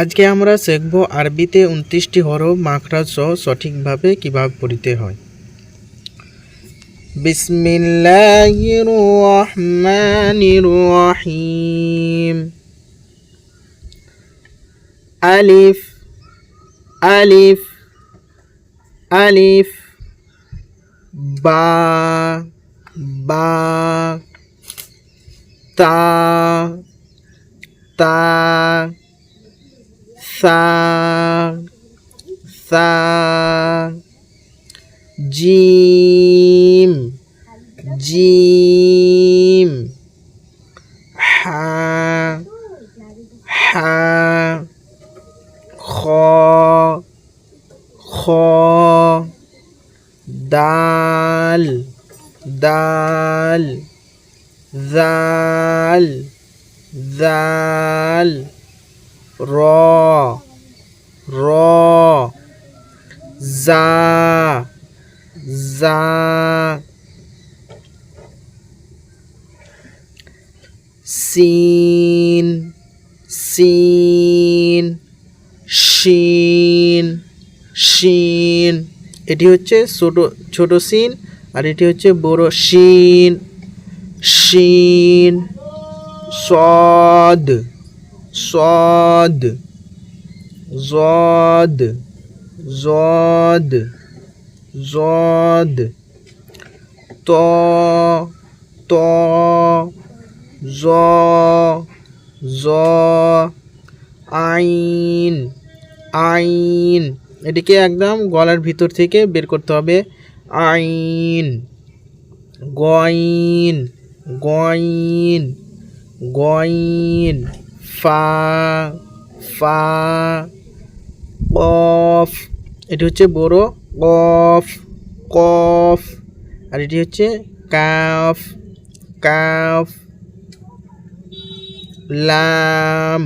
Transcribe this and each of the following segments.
আজকে আমরা শিখব আরবিতে ২৯টি হরফ মাখরাজ সহ সঠিকভাবে কিভাবে পড়তে হয়। বিসমিল্লাহির রহমানির রহিম। আলিফ আলিফ আলিফ, বা বা, তা তা, সা সা, জিম জিম, হা হা, খ খ, দাল দাল, জাল জাল, র র, জা জা, সিন সিন, শিন শিন। এটি হচ্ছে ছোট সিন আর এটি হচ্ছে বড় শিন শিন। সদ সদ, জদ জদ জদ, ত ত, জ জ, আইন আইন। এটিকে একদম গলার ভিতর থেকে বের করতে হবে। আইন, গইন গইন গইন, ফা ফা, কফ। এটি হচ্ছে বড় কফ কফ আর এটি হচ্ছে কাফ কাফ। লাম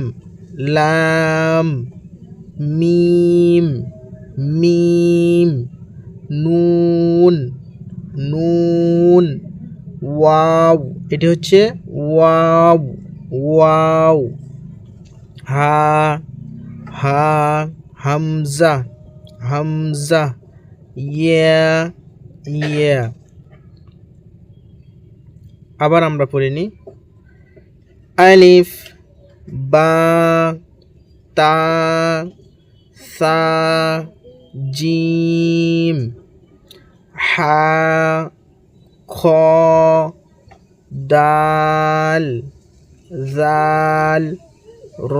লাম, মিম মিম, নুন নুন, ওয়াও। এটি হচ্ছে ওয়াও ওয়াও। হা হা, হামজা হামজা, ইয়া ইয়া। আবার আমরা পড়ে নিই। আলিফ, বা, তা, সা, জিম, হা, খ, দাল, জাল, র,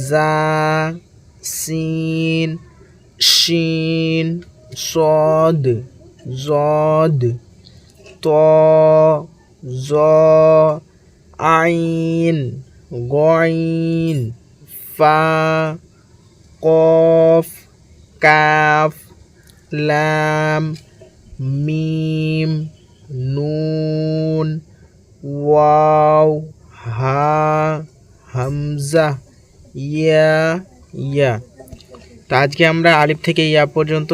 জা, সিন, শিন, সদ, জদ, ত, জ, আইন, গইন, ফা, কফ, কাফ, লাম, মিম, নুন, ওয়াও, হা, হামজা, ইয়া ইয়া। তো আজকে আমরা আলিফ থেকে ইয়া পর্যন্ত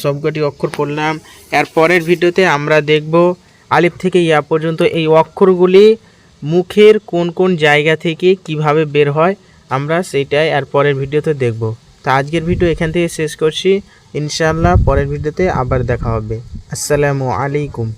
সবকটি অক্ষর পড়লাম। এর পরের ভিডিওতে আমরা দেখব আলিফ থেকে ইয়া পর্যন্ত এই অক্ষরগুলি মুখের কোন কোন জায়গা থেকে কিভাবে বের হয়, আমরা সেইটাই এর পরের ভিডিওতে দেখব। তো আজকের ভিডিও এখান থেকে শেষ করছি। ইনশাআল্লাহ পরের ভিডিওতে আবার দেখা হবে। আসসালামু আলাইকুম।